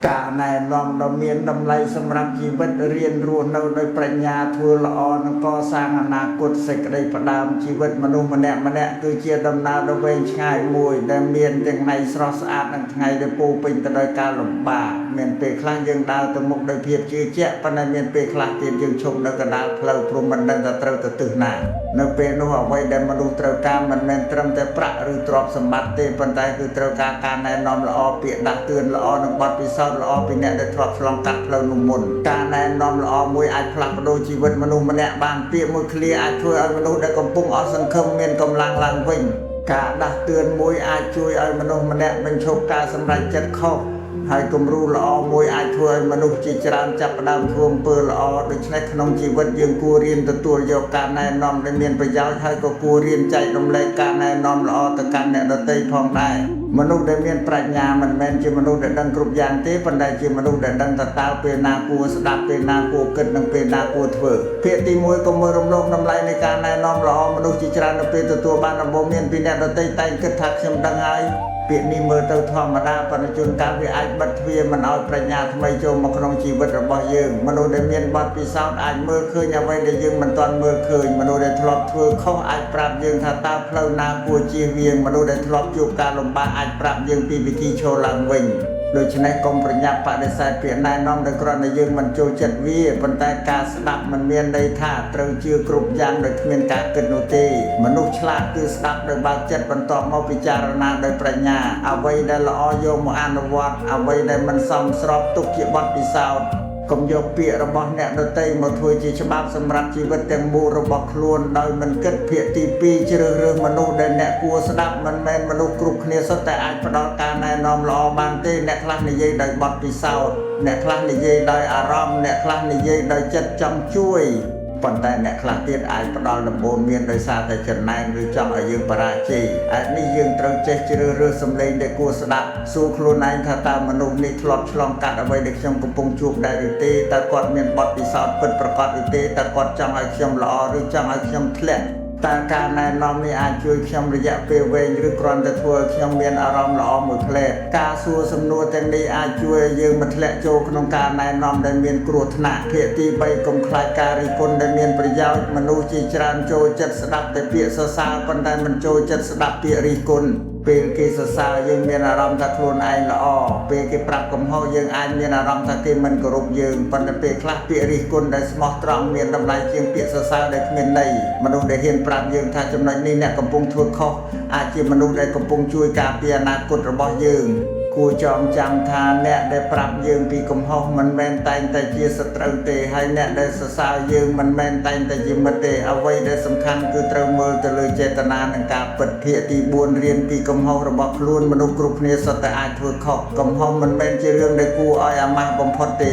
การแนะนำดำเนินดำไลสำหรับชีวิตเรียนรู้ในโดยปรัญญาทัวละออนก็สร้างอนาคตเสกได้ประดามชีวิตมนุษย์มันเนี่ยคือเชียดำนาโดยเวงง่ายมวยแต่เมียนจังในสระสะอาดนั่งไงได้ปูเป็นแต่โดยการลำบากเมียนเปคลายังดาวตะมุกโดยเพียบชื่อเจ้าปนเมียนเปคลาเตียนยังชมในกระดาษเพลาพรมมันดันตะเตาตะตึกหนาในเปนว่าไว้ได้มนุษย์เตาการมันเมียนตรมแต่ประหรือตรอบสมบัติเตปันไตคือเตาการแนะนำละอเปียดักเตือนละอนังบัดพิศาละอปีเนี่ยได้ทรอบลองตัดเพลานุ่มมนการแนะนำละอมวยอาจพลังโดยชีวิตมนุษย์มันเนี่ยบางเปียมวยเคลียอาจช่วยเอามนุษย์ได้กำปุงอสังคมเมียนกำลังลังวิ่งการดักเตือนมวยอาจช่วยเอามนุษย์มันเนี่ยเป็นโชคการสำหรับจัดข้อให้กำรู้ละอมวยอาจช่วยมนุษย์จิตรามจับดำท่วมเปิลละอโดยใช้ขนมชีวิตยังกูเรียนตัวโยกการแนะนำได้เมียนประยาวให้ก็กูเรียนใจดำเลยการแนะนำละอตะการเนี่ยเราเตยพองได้มนุษย์ได้เมียนปรัชญามันแมนจีมนุษย์ได้ดังกรุบยานเตปันได้จีมนุษย์ได้ดังตะตาเป็นนากูสดับเป็นนากูเกิดดังเป็นนากูเถื่อเพียตีมวยก็มือรวมลงน้ำลายในการแนะนำละอมนุษย์จิตรามเป็นตัวบ้านระบบเมียนปีเนี่ยเราเตยไตเกิดทักเชื่อมดังไงเปียนี้มือเตาธรรมดาปนจุนการวิไอบัตเวียมันเอาปรัญญาทำไมโจมมาขนมชีวิตระบายยืงมนุษย์ได้เมียนบัตปีศาจอาจมือเคยเอาไว้ได้ยืงมันตอนมือเคยมนุษย์ได้ทลอบเถื่อเขาอาจปราบยืงถ้าตาเพลานากูจีเวียงมนุษย์ได้ทลอบจูบการลมบาอาจปราบยืงปีวิธีโชลังวิงโดยฉะนั้นกรมปริญญาปะได้ใส่เปลี่ยนนายน้องได้กรณียืงมันโจจัดวีปันแต่การสดับมันเมียนได้ท่าเติมเชื่อกรุบยางโดยเมียนการเกิดโนตีมนุษย์ฉลาดคือสดับโดยบาดเจ็บบรรทอมาพิจารณาโดยปริญญาเอาไว้ได้ละอโยมอนุวัตเอาไว้ได้มันซ้ำสอบตุกเกี่ยวบัดปีศาจกรมโยกเปียระบบเนี่ยโดยเตยมาถวยจีฉบับสำหรับชีวิตแตงโมระบบคลวนโดยมันเกิดเพียตีปีเชื่อเรื่องมนุษย์ได้เนี่ยกลัวสดับมันแมนมนุษย์กรุบเนียสแต่อาจประดอการแนะนำละอบางทีเนี่ยคลาสนิยายโดยบัดปีศาจเนี่ยคลาสนิยายโดยอารมณ์เนี่ยคลาสนิยายโดยจัดจำช่วยปันแต่เนี่ยคลาสเตียนอาจประดอลำโบเมียนโดยซาแต่จันนายหรือจังอายุปราชีอันนี้ยังตรงเจเชื่อเรื่องสำเร็จได้กลัวสดับสู้ครูนายถ้าตามนุษย์นี่ทลอดฉลองกัดเอาไว้เด็กชมกระปงจูบได้หรือตีแต่กอดเมียนบัดปีศาจเปิดประกอบหรือตีแต่กอดจังอาชมละอหรือจังอาชมทะเลแต่การแนะนำนี้อาจช่วยชมระยะเปรียวเวงหรือกรอนแต่ทัวชมเมียนอารมณ์ละอมือเพลดการสู้สำนวนแต่นี้อาจช่วยยืมมาทะเลโจขนมการแนะนำได้เมียนกรุธนาเพียตีใบกลมคลายการิคนได้เมียนประยาวมนุษย์จีจรานโจจัดสดับแต่เปียสสาปันได้มันโจจัดสดับเปียริคนเป็นกิสสายังมีอารมณ์ตะครุนไอละอเป็นกิปรับกำเฮายังไอมีอารมณ์ตะกิมันกรุบยังปันเป็นคลาเปียริกุลได้สมอตรองมีดำลายเชียงเปียสสาได้เมียนในมนุษย์ได้เห็นปรับยังถ้าจำนวนนี้เนี่ยกำปงทั่วข้ออาชีพมนุษย์ได้กำปงช่วยการเปียนากุฎระบอบยังกูจอมจำทานเนี่ยได้ปรับยืงปีกำเฮามันแมนแต่งแต่เชียสตรูเตให้เนี่ยได้สสายืงมันแมนแต่งแต่ยิมเตเอาไว้ได้สำคัญคือตรมือตะเลยเจตนาในการเปิดเพียตีบวนเรียนปีกำเฮาระบบล้วนมนุษย์กรุบเนี่ยสแต่อาจถูกขอบกำเฮามันแมนเรื่องได้กูอ้อยอามาบำพอเต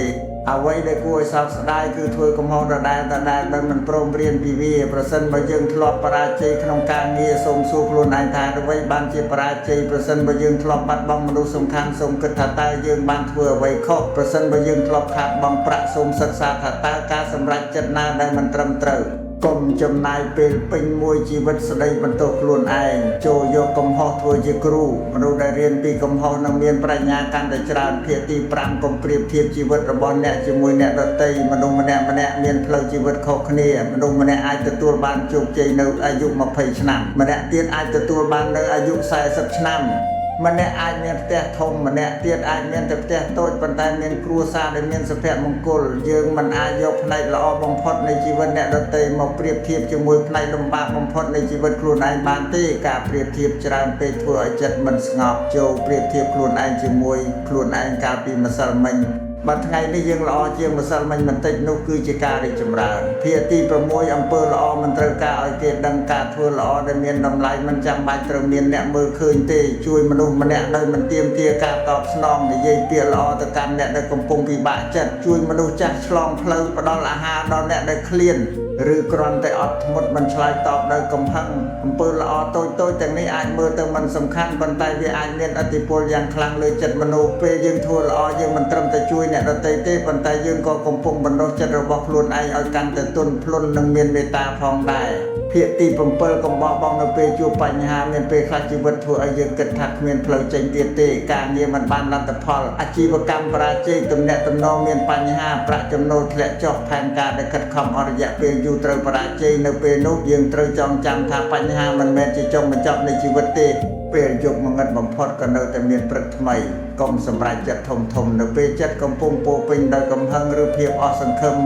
เอาไว้ได้กูสาวสได้คือถวยกำเฮาระได้แต่ได้มันโปรมเรียนปีวีประสันมายังทลอบปราชัยขนมการเงียสมสู่ครูนายทายไว้บางเจปราชัยประสันมายังทลอบบัดบังมนุษย์สำคัญสมกึศถาตายังบางถวยไว้ข้อประสันมายังทลอบขาดบังประสมศึกษาถาตาการสำรัจจัดนาได้มันตรำเตรกลมจำนายเป็นมวยชีวิตสดายบรรทุกล้วนไอโจโยกำหอถวยจีครูมนุษย์ได้เรียนปีกำหอนังเรียนปรัญญาการแต่จราเพียตีปรามกลมเปรียบเทียบชีวิตระบอนเนี่ยจมวยเนี่ยดเตยมนุษย์มันเนี่ยเรียนเพลชีวิตเขาเนียมนุษย์มันเนี่ยอาจจะตัวบ้านจุกใจในอายุมาเพยชนะมันเนี่ยเตียนอาจจะตัวบ้านในอายุ40 ชนะมันเนี่ยอาจเมียนแต่ทงมันเนี่ยเตียนอาจเมียนแต่แต่โต้ปันไดเมียนครัวซาได้เมียนสเปรมงกุลยืงมันอายุในละอบงพอดในชีวิตเนี่ยดเตยมาเปรียบเทียบจมวยในลำบากบงพอดในชีวิตครูนายบานตีการเปรียบเทียบจรานไปทั่วจัดมันสงบโจเปรียบเทียบครูนายจมวยครูนายการปีมาสลมันบัดไงนี่ยังละอเจียงมาสลมันติดนุคือจิการิจมราเพียตีประมวยอำเภอละอมันเตรกาไอเกดังกาทั่วละอได้เมียนดำไลมันจำใบเตรเมียนเนี่ยมือคืนตีช่วยมนุษย์มันเนี่ยได้มันเตรียมเทียกาตอบสนองในยัยเปียละอตะการเนี่ยได้กำปงปีบาจัดช่วยมนุษย์จัดฉลองเพลิงประดอลอาหารดอนเนี่ยได้เคลียนหรือกรอนแต่อดหมดมันชลายตอบได้กำพังอำเภอละอโตแต่นี้อาจมือแต่มันสำคัญบรรทัยวิอาจเมียนอติพลอย่างคลังเลยจัดมนุษย์เปยังทั่วละอยังมันเติมแต่ช่วยเนี่ยเราเตยเต้บรรทัยยังก็กำปงบรรดาจัดระบบล้วนไอเอากันแต่ต้นพลุนนังเมียนเมตาพองได้ ភាគទី7កំបោះបងនៅពេលជួបបញ្ហាមានពេលខ្លះជីវិតធ្វើឲ្យយើងគិតថាគ្មានផ្លូវចេញទៀតទេការងារមិនបានលទ្ធផលអាជីវកម្មបរាជ័យទំនាក់ទំនងមានបញ្ហាប្រាក់ចំណូលធ្លាក់ចុះផែនការដែលខិតខំអស់រយៈពេលយូរត្រូវបរាជ័យនៅពេលនោះយើងត្រូវចងចាំថាបញ្ហាមិនមែនជាចុងបញ្ចប់នៃជីវិតទេពេលយប់ងងឹតបំផុតក៏នៅតែមានព្រឹកថ្មីកុំសម្រេចចិត្តធំនៅពេលចិត្តកំពុងពោពេញដោយកំហឹងឬភាពអស់សង្ឃឹម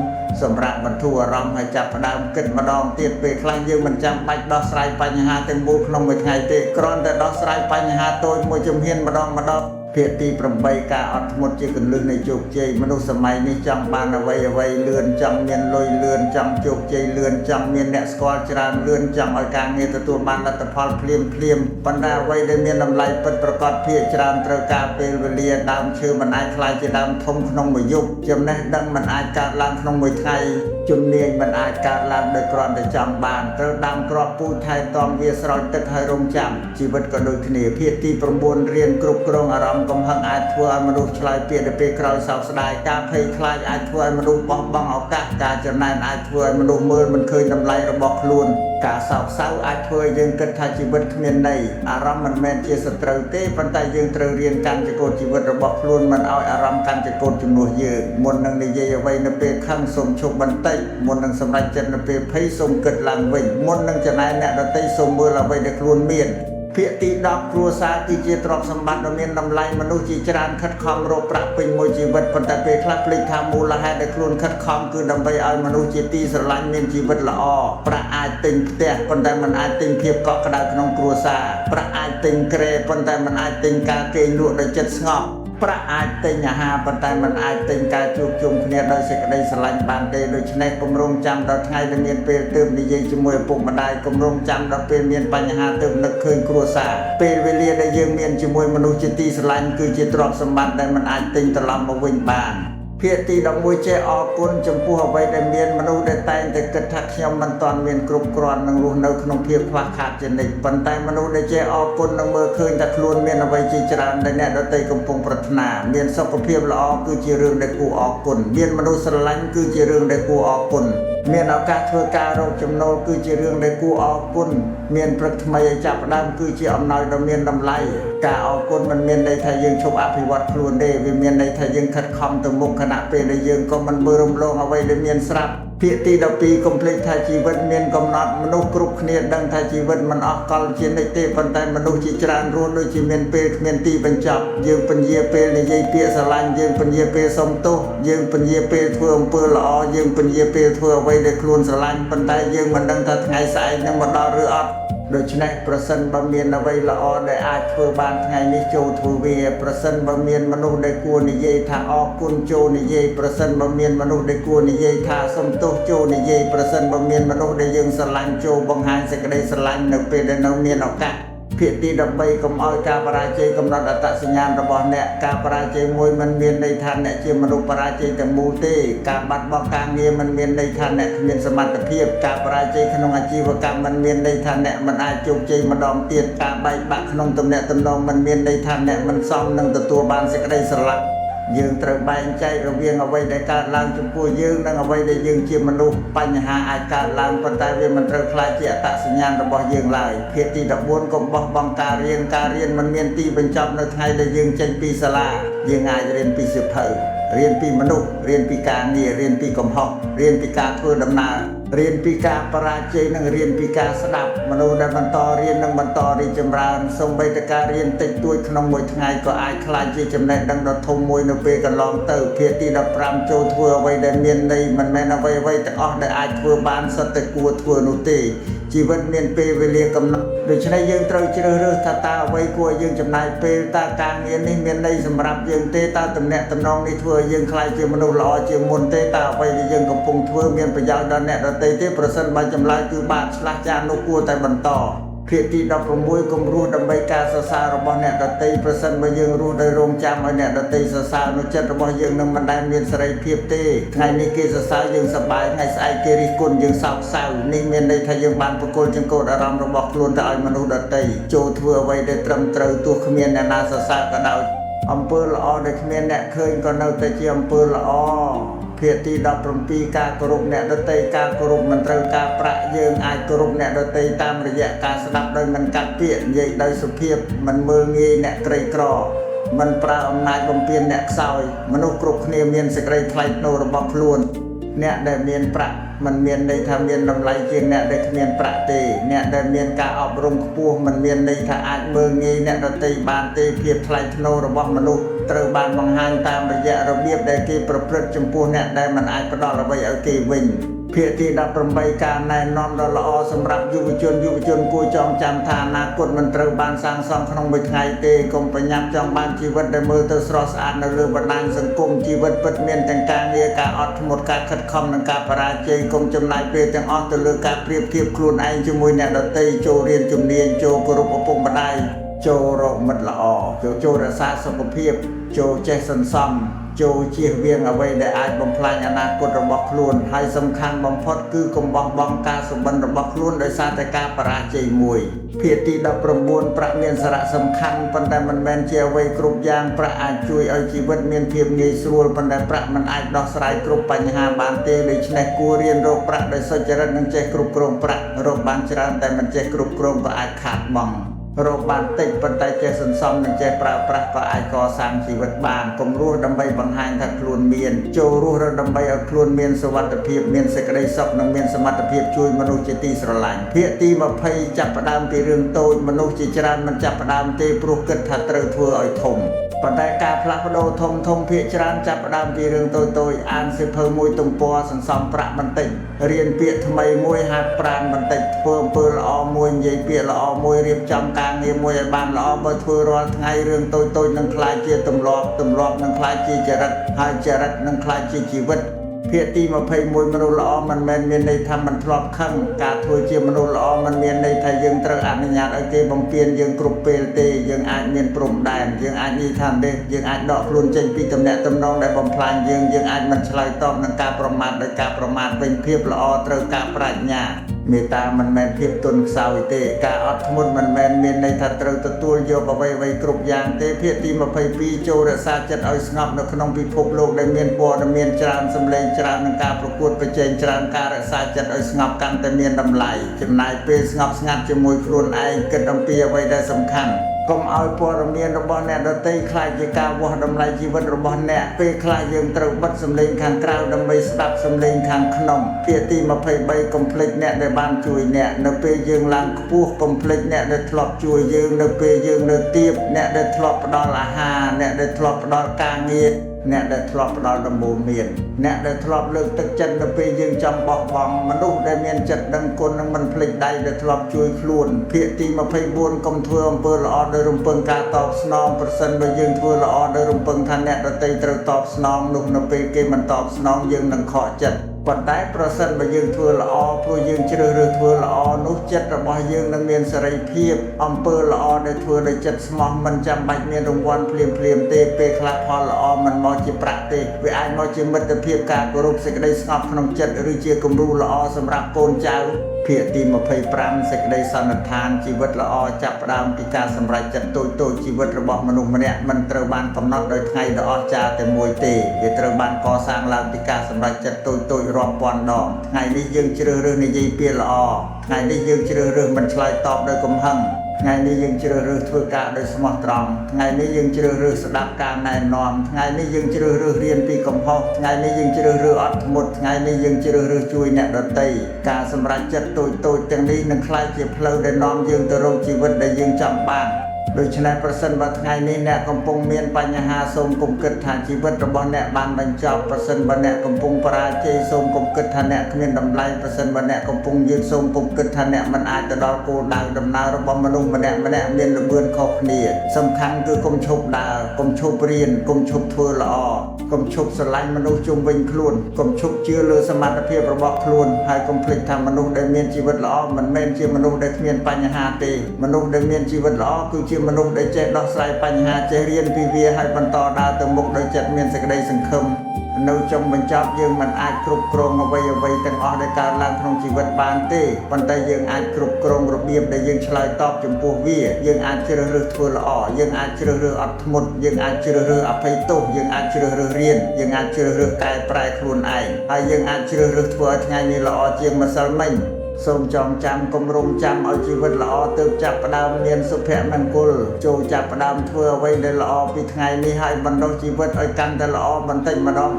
សម្រាប់បន្ធូរអារម្មណ៍ឲ្យចាប់ផ្ដើមគិតម្ដងទៀតពេលខ្លះយើងមិនចាំបាច់ដោះស្រាយបញ្ហាទាំងមូលក្នុងមួយថ្ងៃទេគ្រាន់តែដោះស្រាយបញ្ហាតូចមួយជំហានម្ដងភាគទី8ការអត់ធ្មត់ជាគន្លឹះនៃជោគជ័យមនុស្សសម័យនេះចង់បានអ្វីលឿនចង់មានលុយលឿនចង់ជោគជ័យលឿនចង់មានអ្នកស្គាល់ច្រើនលឿនចង់ឲ្យការងារទទួលបានលទ្ធផលភ្លាមប៉ុន្តែអ្វីដែលមានតម្លៃពិតប្រាកដភាគច្រើនត្រូវការពេលវេលាដើមឈើមិនអាចខ្លាយជាដើមធំក្នុងមួយយប់ចំណេះដឹងមិនអាចកើតឡើងក្នុងមួយថ្ងៃជំនាញមិនអាចកើតឡើងដោយគ្រាន់តែចង់បានត្រូវដាំគ្រាប់ពូជថែទាំវាស្រោចទឹកឲ្យរងចាំជីវិតក៏ដូចគ្នាភាគទី9រៀនគ្រប់គ្រងអារម្មណ៍កំហឹងអាចធ្វើឲ្យមនុស្សឆ្លើយពាក្យទៅពេលក្រោយសោកស្ដាយការភ័យខ្លាចអាចធ្វើឲ្យមនុស្សបោះបង់ឱកាសការចំណែនអាចធ្វើឲ្យមនុស្សមើលមិនឃើញតម្លៃរបស់ខ្លួនការសោកសៅអាចធ្វើឲ្យយើងគិតថាជីវិតគ្មានន័យអារម្មណ៍មិនមែនជាសត្រូវទេប៉ុន្តែយើងត្រូវរៀនកាន់ចង្កូតជីវិតរបស់ខ្លួនមិនឲ្យអារម្មណ៍កាន់ចង្កូតជំនួសយើងមុននឹងនិយាយអ្វីនៅពេលខឹងសូមឈប់បន្តិចមុននឹងសម្រេចចិត្តនៅពេលភ័យសូមគិតឡើងវិញមុននឹងចំណែនអ្នកដទៃសូមមើលអ្វីដែលខ្លួនមានភាគទី10គ្រួសារគឺជាទ្រព្យសម្បត្តិដ៏មានតម្លៃមនុស្សជាច្រើនខិតខំរកប្រាក់ពេញមួយជីវិតប៉ុន្តែពេលខ្លះភ្លេចថាមូលហេតុដែលខ្លួនខិតខំគឺដើម្បីឲ្យមនុស្សជាទីស្រឡាញ់មានជីវិតល្អប្រាក់អាចទិញផ្ទះប៉ុន្តែมันអាចទិញភាពកក់ក្ដៅក្នុងគ្រួសារប្រាក់អាចទិញគ្រែប៉ុន្តែมันអាចទិញការគេងលក់ដោយចិត្តស្ងប់ប្រាក់អាចទិញអាហារប៉ុន្តែมันអាចទិញការជួបជុំគ្នាដោយសេចក្តីស្រឡាញ់បានទេដូច្នេះគម្រោងចាំដល់ថ្ងៃដែលមានពេលទើបនិយាយជាមួយឪពុកម្ដាយគម្រោងចាំដល់ពេលមានបញ្ហាទើបនឹកឃើញគ្រួសារពេលវេលាដែលយើងមានជាមួយមនុស្សជាទីស្រឡាញ់គឺជាទ្រព្យសម្បត្តិដែលมันអាចទិញត្រឡប់មកវិញបានភាគទី11ចេះអរគុណចំពោះអ្វីដែលមានមនុស្សដែលតែងតែគិតថាខ្ញុំមិនទាន់មានគ្រប់គ្រាន់នឹងរស់នៅក្នុងភាពខ្វះខាតជានិច្ចប៉ុន្តែមនុស្សដែលចេះអរគុណនឹងមើលឃើញថាខ្លួនមានអ្វីជាច្រើនដែលអ្នកដទៃកំពុងប្រាថ្នាមានសុខភាពល្អគឺជារឿងដែលគួរអរគុណមានមនុស្សស្រឡាញ់គឺជារឿងដែលគួរអរគុណមានឱកាសធ្វើការរកចំណូលគឺជារឿងដែលគួរអរគុណមានព្រឹកថ្មីឲ្យចាប់ផ្ដើមគឺជាអំណោយដ៏មានតម្លៃការអរគុណមិនមានន័យថាយើងឈប់អភិវឌ្ឍខ្លួនទេវាមានន័យថាយើងខិតខំទៅមុខខណៈពេលដែលយើងក៏មិនមើលរំលងអ្វីដែលមានស្រាប់ភាគទី12កុំភ្លេចថាជីវិតមានកំណត់មនុស្សគ្រប់គ្នាដឹងថាជីវិតមិនអស់កលជានិច្ចទេប៉ុន្តែមនុស្សជាច្រើនរស់ដូចជាមានពេលគ្មានទីបញ្ចប់យើងពន្យាពេលនិយាយពាក្យស្រឡាញ់យើងពន្យាពេលសុំទោសយើងពន្យាពេលធ្វើអំពើល្អយើងពន្យាពេលធ្វើអ្វីដែលខ្លួនស្រឡាញ់ប៉ុន្តែយើងមិនដឹងថាថ្ងៃស្អែកនឹងមកដល់ឬអត់ដូច្នេះប្រសិនបើមានអ្វីល្អដែលអាចធ្វើបានថ្ងៃនេះចូលធ្វើវាប្រសិនបើមានមនុស្សដែលគួរនិយាយថាអរគុណចូលនិយាយប្រសិនបើមានមនុស្សដែលគួរនិយាយថាសុំទោសចូលនិយាយប្រសិនបើមានមនុស្សដែលយើងស្រឡាញ់ចូលបង្ហាញសេចក្តីស្រឡាញ់នៅពេលដែលនៅមានឱកាសភាគទី13កុំឲ្យការបរាជ័យកំណត់អត្តសញ្ញាណរបស់អ្នកការបរាជ័យមួយមិនមានន័យថាអ្នកជាមនុស្សបរាជ័យទាំងមូលទេការបាត់បង់ការងារមិនមានន័យថាអ្នកគ្មានសមត្ថភាពការបរាជ័យក្នុងអាជីវកម្មមិនមានន័យថាអ្នកមិនអាចជោគជ័យម្ដងទៀតការបែកបាក់ក្នុងទំនាក់ទំនងមិនមានន័យថាអ្នកមិនសមនឹងទទួលបានសេចក្តីស្រឡាញ់យើងត្រូវបែងចែករវាងអ្វីដែលកើតឡើងចំពោះយើងនិងអ្វីដែលយើងជាមនុស្សបញ្ហាអាចកើតឡើងប៉ុន្តែវាមិនត្រូវខ្លាចជាអត្តសញ្ញាណរបស់យើងឡើយភាគទី14កុំបោះបង់ការរៀនមិនមានទីបញ្ចប់នៅថ្ងៃដែលយើងចេញពីសាលាយើងអាចរៀនពីសៀវភៅរៀនពីមនុស្សរៀនពីការងាររៀនពីកំហុសរៀនពីការធ្វើដំណើររៀនពីការបរាជ័យនិងរៀនពីការស្ដាប់មនុស្សដែលបន្តរៀននិងបន្តរីកចម្រើនសូម្បីតែការរៀនតិចតួចក្នុងមួយថ្ងៃក៏អាចក្លាយជាចំណេះដឹងដ៏ធំមួយនៅពេលកន្លងទៅភាគទី15ចូលធ្វើអ្វីដែលមានន័យមិនមែនអ្វីទាំងអស់ដែលអាចធ្វើបានសុទ្ធតែគួរធ្វើនោះទេជីវិតមានពេលវេលាកំណត់ដូច្នេះយើងត្រូវជ្រើសរើសថាតើអ្វីគួរឲ្យយើងចំណាយពេលតើការងារនេះមានន័យសម្រាប់យើងទេតើទំនាក់ទំនងនេះធ្វើឲ្យយើងក្លាយជាមនុស្សល្អជាងមុនទេតើអ្វីដែលយើងកំពុងធ្វើមានប្រយោជន៍ដល់អ្នកដទៃទេប្រសិនបើចម្លើយគឺបាទឆ្លាស់ចាននោះគួរតែបន្តភាគទី16គំរោះដើម្បីការសរសើររបស់អ្នកដទៃប្រសិនបើយើងរស់ដោយរងចាំឲ្យអ្នកដទៃសរសើរនោះចិត្តរបស់យើងនឹងមិនដែលមានសេរីភាពទេថ្ងៃនេះគេសរសើរយើងសប្បាយថ្ងៃស្អែកគេរិះគន់យើងសោកសៅនេះមានន័យថាយើងបានប្រគល់ចង្កូតអារម្មណ៍របស់ខ្លួនទៅឲ្យមនុស្សដទៃចូលធ្វើអ្វីដែលត្រឹមត្រូវទោះគ្មានអ្នកណាសរសើរក៏ដោយអំពើល្អដែលគ្មានអ្នកឃើញក៏នៅតែជាអំពើល្អ ភាគទី17ការគោរពអ្នកដទៃការគោរពមិនត្រូវការប្រាក់យើងអាចគោរពអ្នកដទៃតាមរយៈការស្ដាប់ដោយមិនកាត់ពាក្យនិយាយដោយសុភាពមិនមើលងាយអ្នកក្រីក្រមិនប្រើអំណាចបំពានអ្នកខ្សោយមនុស្សគ្រប់គ្នាមានសេចក្តីថ្លៃថ្នូររបស់ខ្លួនអ្នកដែលមានប្រាក់មិនមានន័យថាមានតម្លៃជាងអ្នកដែលគ្មានប្រាក់ទេអ្នកដែលមានការអប់រំខ្ពស់មិនមានន័យថាអាចមើលងាយអ្នកដទៃបានទេភាពថ្លៃថ្នូររបស់មនុស្សត្រូវបានបង្ហាញតាមរយៈរបៀបដែលគេប្រព្រឹត្តចំពោះអ្នកដែលមិនអាចផ្ដល់អ្វីឲ្យគេវិញភាគទី18ការណែនាំដ៏ល្អសម្រាប់យុវជនគួរចងចាំថាអនាគតមិនត្រូវបានសាងសង់ក្នុងមួយថ្ងៃទេកុំប្រញាប់ចង់បានជីវិតដែលមើលទៅស្រស់ស្អាតនៅលើបណ្ដាញសង្គមជីវិតពិតមានទាំងការងារការអត់ធ្មត់ការខិតខំនិងការបរាជ័យកុំចំណាយពេលទាំងអស់ទៅលើការប្រៀបធៀបខ្លួនឯងជាមួយអ្នកដទៃចូលរៀនជំនាញចូលគោរពឪពុកម្ដាយចូលរកមិត្តល្អចូលរក្សាសុខភាពចូលចេះសន្សំចូលជៀសវាងអ្វីដែលអាចបំផ្លាញអនាគតរបស់ខ្លួនហើយសំខាន់បំផុតគឺកុំបោះបង់ការសុបិនរបស់ខ្លួនដោយសារតែការបរាជ័យមួយភាគទី19ប្រាក់មានសារៈសំខាន់ប៉ុន្តែមិនមែនជាអ្វីគ្រប់យ៉ាងប្រាក់អាចជួយឲ្យជីវិតមានភាពងាយស្រួលប៉ុន្តែប្រាក់មិនអាចដោះស្រាយគ្រប់បញ្ហាបានទេដូច្នេះគួររៀនរកប្រាក់ដោយសុចរិតនិងចេះគ្រប់គ្រងប្រាក់រកបានច្រើនតែមិនចេះគ្រប់គ្រងក៏អាចខាតបង់រកបានតិចប៉ុន្តែចេះសន្សំនិងចេះប្រើប្រាស់ក៏អាចកសាងជីវិតបានកុំរស់ដើម្បីបង្ហាញថាខ្លួនមានចូលរស់ដើម្បីឲ្យខ្លួនមានសុវត្ថិភាពមានសេចក្តីសុខនិងមានសមត្ថភាពជួយមនុស្សជាទីស្រឡាញ់ភាគទី20ចាប់ផ្ដើមពីរឿងតូចមនុស្សជាច្រើនមិនចាប់ផ្ដើមទេព្រោះគិតថាត្រូវធ្វើឲ្យធំប៉ុន្តែការផ្លាស់ប្ដូរធំភាគច្រើនចាប់ផ្ដើមពីរឿងតូចអានសៀវភៅមួយទំព័រសន្សំប្រាក់បន្តិចរៀនពាក្យថ្មីមួយហាត់ប្រាណបន្តិចធ្វើអំពើល្អមួយនិយាយពាក្យល្អមួយរៀបចំការងារមួយឲ្យបានល្អបើធ្វើរាល់ថ្ងៃរឿងតូចនឹងក្លាយជាទម្លាប់នឹងក្លាយជាចរិតហើយចរិតនឹងក្លាយជាជីវិតភាគទី21មនុស្សល្អមិនមែនមានន័យថាមិនធ្លាប់ខឹងការធ្វើជាមនុស្សល្អមិនមានន័យថាយើងត្រូវអនុញ្ញាតឲ្យគេបំពានយើងគ្រប់ពេលទេយើងអាចមានព្រំដែនយើងអាចនិយាយថានេះយើងអាចដកខ្លួនចេញពីទំនាក់ទំនងដែលបំផ្លាញយើងអាចមិនឆ្លើយតបនឹងការប្រមាថដោយការប្រមាថវិញភាពល្អត្រូវការប្រាជ្ញាមេត្តាមិនមែនភាពទន់ខ្សោយទេការអត់ធ្មត់មិនមែនមានន័យថាត្រូវទទួលយកអ្វីគ្រប់យ៉ាងទេភាគទី22ចូលរក្សាចិត្តឲ្យស្ងប់នៅក្នុងពិភពលោកដែលមានព័ត៌មានច្រើនសម្លេងច្រើននិងការប្រកួតប្រជែងច្រើនការរក្សាចិត្តឲ្យស្ងប់កាន់តែមានតម្លៃចំណាយពេលស្ងប់ស្ងាត់ជាមួយខ្លួនឯងគិតអំពីអ្វីដែលសំខាន់កុំឲ្យព័ត៌មានរបស់អ្នកដទៃខ្លាចជាការវាស់តម្លៃជីវិតរបស់អ្នកពេលខ្លះយើងត្រូវបិទសំឡេងខាងក្រៅដើម្បីស្ដាប់សំឡេងខាងក្នុងភាគទី23កុំភ្លេចអ្នកដែលបានជួយអ្នកនៅពេលយើងឡើងខ្ពស់កុំភ្លេចអ្នកដែលធ្លាប់ជួយយើងនៅពេលយើងនៅទាបអ្នកដែលធ្លាប់ផ្ដល់អាហារអ្នកដែលធ្លាប់ផ្ដល់ការងារអ្នកដែលធ្លាប់ផ្ដល់ដំបូន្មានអ្នកដែលធ្លាប់លើកទឹកចិត្តនៅពេលយើងចង់បោះបង់មនុស្សដែលមានចិត្តដឹងគុណនិងមិនភ្លេចដៃដែលធ្លាប់ជួយខ្លួនភាគទី24កុំធ្វើអំពើល្អដោយរំពឹងការតបស្នងប្រសិនបើយើងធ្វើល្អដោយរំពឹងថាអ្នកដទៃត្រូវតបស្នងនោះនៅពេលគេមិនតបស្នងយើងនឹងខកចិត្តប៉ុន្តែប្រសិនបើយើងធ្វើល្អព្រោះយើងជ្រើសរើសធ្វើល្អនោះចិត្តរបស់យើងនឹងមានសេរីភាពអំពើល្អដែលធ្វើដោយចិត្តស្មោះមិនចាំបាច់មានរង្វាន់ភ្លាមទេពេលខ្លះផលល្អមិនមកជាប្រាក់ទេវាអាចមកជាមិត្តភាពការគោរពសេចក្តីស្ងប់ក្នុងចិត្តឬជាគំរូល្អសម្រាប់កូនចៅភាគទី25សេចក្តីសន្និដ្ឋានជីវិតល្អចាប់ផ្ដើមពីការសម្រេចចិត្តតូចជីវិតរបស់មនុស្សម្នាក់មិនត្រូវបានកំណត់ដោយថ្ងៃដ៏អស្ចារ្យតែមួយទេវាត្រូវបានកសាងឡើងពីការសម្រេចចិត្តតូចរាប់ពាន់ដងថ្ងៃនេះយើងជ្រើសរើសនិយាយពាក្យល្អថ្ងៃនេះយើងជ្រើសរើសមិនឆ្លើយតបដោយកំហឹងថ្ងៃនេះយើងជ្រើសរើសធ្វើការដោយស្មោះត្រង់ថ្ងៃនេះយើងជ្រើសរើសស្ដាប់ការណែនាំថ្ងៃនេះយើងជ្រើសរើសរៀនពីកំហុសថ្ងៃនេះយើងជ្រើសរើសអត់ធ្មត់ថ្ងៃនេះយើងជ្រើសរើសជួយអ្នកដទៃការសម្រេចចិត្តតូចទាំងនេះនឹងក្លាយជាផ្លូវដែលនាំយើងទៅរកជីវិតដែលយើងចង់បានដូច្នេះប្រសិនបើថ្ងៃនេះអ្នកកំពុងមានបញ្ហាសូមកុំគិតថាជីវិតរបស់អ្នកបានបញ្ចប់ប្រសិនបើអ្នកកំពុងបរាជ័យសូមកុំគិតថាអ្នកគ្មានតម្លៃប្រសិនបើអ្នកកំពុងយឺតសូមកុំគិតថាអ្នកមិនអាចទៅដល់គោលដៅដំណើររបស់មនុស្សម្នាក់មានល្បឿនខុសគ្នាសំខាន់គឺកុំឈប់ដើរកុំឈប់រៀនកុំឈប់ធ្វើល្អកុំឈប់ស្រឡាញ់មនុស្សជុំវិញខ្លួនកុំឈប់ជឿលើសមត្ថភាពរបស់ខ្លួនហើយកុំភ្លេចថាមនុស្សដែលមានជីវិតល្អមិនមែនជាមនុស្សដែលគ្មានបញ្ហាទេមនុស្សដែលមានជីវិតល្អគឺជា មនុស្សដែលចេះដោះស្រាយបញ្ហាចេះរៀនពីវាហើយបន្តដើរទៅមុខដោយចិត្តមានសេចក្តីសង្ឃឹមនៅចុងបញ្ចប់យើងមិនអាចគ្រប់គ្រងអ្វីទាំងអស់ដែលកើតឡើងក្នុងជីវិតបានទេប៉ុន្តែយើងអាចគ្រប់គ្រងរបៀបដែលយើងឆ្លើយតបចំពោះវាយើងអាចជ្រើសរើសធ្វើល្អយើងអាចជ្រើសរើសអត់ធ្មត់យើងអាចជ្រើសរើសអភ័យទោសយើងអាចជ្រើសរើសរៀនយើងអាចជ្រើសរើសកែប្រែខ្លួនឯងហើយយើងអាចជ្រើសរើសធ្វើឲ្យថ្ងៃនេះល្អជាងម្សិលមិញសូមចងចាំគម្រោងចាំឲ្យជីវិតល្អទើបចាប់ផ្ដើមមានសុភមង្គលចូលចាប់ផ្ដើមធ្វើអ្វីដែលល្អពីថ្ងៃនេះហើយបណ្ដុះជីវិតឲ្យកាន់តែល្អបន្តិចម្ដង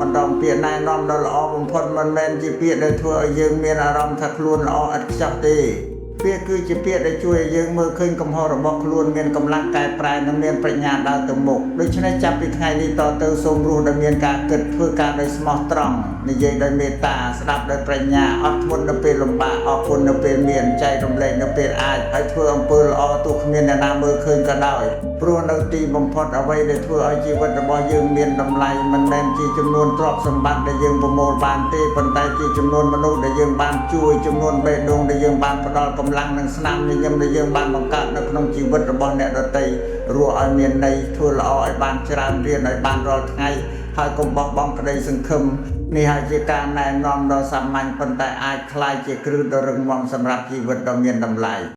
ពាក្យណែនាំដ៏ល្អបំផុតមិនមែនជាពាក្យដែលធ្វើឲ្យយើងមានអារម្មណ៍ថាខ្លួនល្អឥតខ្ចោះទេពាក្យគឺជាពាក្យដែលជួយឲ្យយើងមើលឃើញកំហុសរបស់ខ្លួនមានកម្លាំងកែប្រែនិងមានប្រាជ្ញាដើរទៅមុខដូច្នេះចាប់ពីថ្ងៃនេះតទៅសូមរស់ដោយមានការគិតធ្វើការដោយស្មោះត្រង់និយាយដោយមេត្តាស្ដាប់ដោយប្រាជ្ញាអត់ធ្មត់នៅពេលលំបាកអរគុណនៅពេលមានចែករំលែកនៅពេលអាចហើយធ្វើអំពើល្អទោះគ្មានអ្នកណាមើលឃើញក៏ដោយព្រោះនៅទីបំផុតអ្វីដែលធ្វើឲ្យជីវិតរបស់យើងមានតម្លៃមិនមែនជាចំនួនទ្រព្យសម្បត្តិដែលយើងប្រមូលបានទេប៉ុន្តែជាចំនួនមនុស្សដែលយើងបានជួយចំនួនបេះដូងដែលយើងបានផ្ដល់កម្លាំងនិងស្នាមញញឹមដែលយើងបានបង្កើតនៅក្នុងជីវិតរបស់អ្នកដទៃរស់ឲ្យមានន័យធ្វើល្អឲ្យបានច្រើនរៀនឲ្យបានរាល់ថ្ងៃហើយកុំបោះបង់ក្តីសង្ឃឹមនេះហើយជាការណែនាំដ៏សាមញ្ញប៉ុន្តែអាចក្លាយជាគ្រឹះដ៏រឹងមាំសម្រាប់ជីវិតដ៏មានតម្លៃ